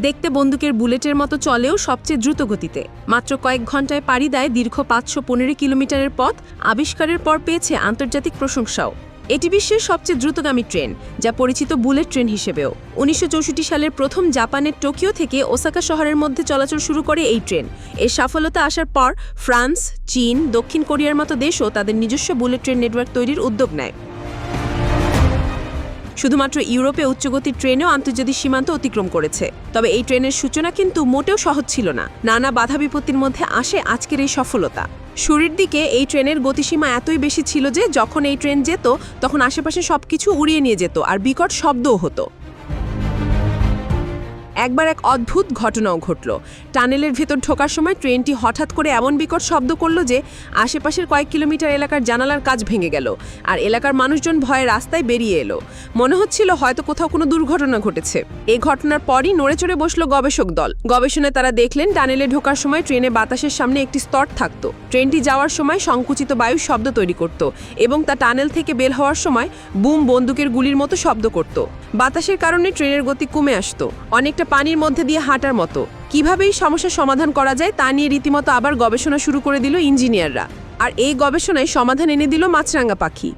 দেখতে বন্দুকের বুলেটের মতো চলেও সবচেয়ে দ্রুত গতিতে। মাত্র কয়েক ঘন্টায় পাড়ি দেয় দীর্ঘ ৫১৫ কিলোমিটারের পথ। আবিষ্কারের পর পেয়েছে আন্তর্জাতিক প্রশংসাও। এটি বিশ্বের সবচেয়ে দ্রুতগামী ট্রেন, যা পরিচিত বুলেট ট্রেন হিসেবেও। ১৯৬৪ সালের প্রথম জাপানের টোকিও থেকে ওসাকা শহরের মধ্যে চলাচল শুরু করে এই ট্রেন। এর সফলতা আসার পর ফ্রান্স, চীন, দক্ষিণ কোরিয়ার মতো দেশও তাদের নিজস্ব বুলেট ট্রেন নেটওয়ার্ক তৈরির উদ্যোগ নেয়। শুধুমাত্র ইউরোপে উচ্চগতির ট্রেনেও আন্তর্জাতিক সীমান্ত অতিক্রম করেছে। তবে এই ট্রেনের সূচনা কিন্তু মোটেও সহজ ছিল না। নানা বাধা বিপত্তির মধ্যে আসে আজকের এই সফলতা। শুরুর দিকে এই ট্রেনের গতিসীমা এতই বেশি ছিল যে যখন এই ট্রেন যেত তখন আশেপাশে সবকিছু উড়িয়ে নিয়ে যেত, আর বিকট শব্দও হতো। একবার এক অদ্ভুত ঘটনাও ঘটল। টানেলের ভেতর ঢোকার সময় ট্রেনটি হঠাৎ করে এমন বিকট শব্দ করল যে আশেপাশের কয়েক কিলোমিটার এলাকার জানালার কাচ ভেঙে গেল, আর এলাকার মানুষজন ভয়ে রাস্তায় বেরিয়ে এলো। মনে হচ্ছিল হয়তো কোথাও কোনো দুর্ঘটনা ঘটেছে। এই ঘটনার পরই নড়েচড়ে বসলো গবেষক দল। গবেষণায় তারা দেখলেন টানেলে ঢোকার সময় ট্রেনে বাতাসের সামনে একটি স্তর থাকত। ট্রেনটি যাওয়ার সময় সংকুচিত বায়ু শব্দ তৈরি করত এবং তা টানেল থেকে বের হওয়ার সময় বুম বন্দুকের গুলির মতো শব্দ করত। বাতাসের কারণে ট্রেনের গতি কমে আসতো, অনেকটা পানির মধ্যে দিয়ে হাঁটার মতো। কিভাবে এই সমস্যার সমাধান করা যায় তা নিয়ে রীতিমতো আবার গবেষণা শুরু করে দিল ইঞ্জিনিয়াররা। আর এই গবেষণায় সমাধান এনে দিল মাছরাঙা পাখি।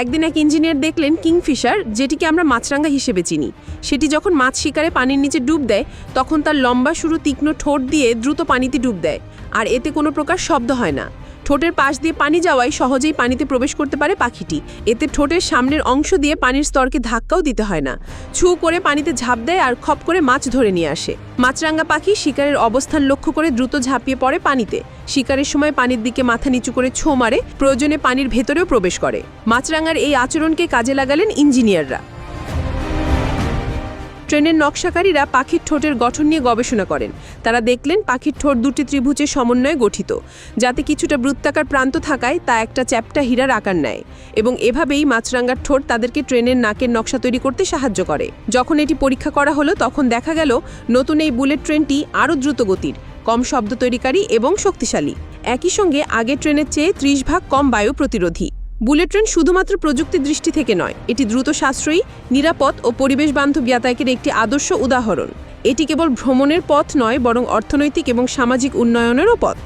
একদিন এক ইঞ্জিনিয়ার দেখলেন কিংফিশার, যেটিকে আমরা মাছরাঙা হিসেবে চিনি, সেটি যখন মাছ শিকারে পানির নিচে ডুব দেয় তখন তার লম্বা সরু তীক্ষ্ণ ঠোঁট দিয়ে দ্রুত পানিতে ডুব দেয়, আর এতে কোনো প্রকার শব্দ হয় না। ঠোঁটের পাশ দিয়ে পানি যাওয়ায় সহজেই পানিতে প্রবেশ করতে পারে পাখিটি। এতে ঠোঁটের সামনের অংশ দিয়ে পানির স্তরকে ধাক্কাও দিতে হয় না। ছু করে পানিতে ঝাঁপ দেয় আর খপ করে মাছ ধরে নিয়ে আসে। মাছরাঙা পাখি শিকারের অবস্থান লক্ষ্য করে দ্রুত ঝাঁপিয়ে পড়ে পানিতে। শিকারের সময় পানির দিকে মাথা নিচু করে ছো মারে, প্রয়োজনে পানির ভেতরেও প্রবেশ করে। মাছরাঙার এই আচরণকে কাজে লাগালেন ইঞ্জিনিয়াররা। ট্রেনের নকশাকারীরা পাখির ঠোঁটের গঠন নিয়ে গবেষণা করেন। তারা দেখলেন পাখির ঠোঁট দুটি ত্রিভুজের সমন্বয়ে গঠিত, যাতে কিছুটা বৃত্তাকার প্রান্ত থাকায় তা একটা চ্যাপ্টা হীরার আকার নেয়, এবং এভাবেই মাছরাঙার ঠোঁট তাদেরকে ট্রেনের নাকের নকশা তৈরি করতে সাহায্য করে। যখন এটি পরীক্ষা করা হলো তখন দেখা গেল নতুন এই বুলেট ট্রেনটি আরও দ্রুত গতির, কম শব্দ তৈরিকারী এবং শক্তিশালী। একই সঙ্গে আগের ট্রেনের চেয়ে ৩০ ভাগ কম বায়ু প্রতিরোধী। বুলেট ট্রেন শুধুমাত্র প্রযুক্তির দৃষ্টি থেকে নয়, এটি দ্রুত সাশ্রয়ী, নিরাপদ ও পরিবেশ বান্ধব যাতায়াতের একটি আদর্শ উদাহরণ। এটি কেবল ভ্রমণের পথ নয়, বরং অর্থনৈতিক এবং সামাজিক উন্নয়নেরও পথ।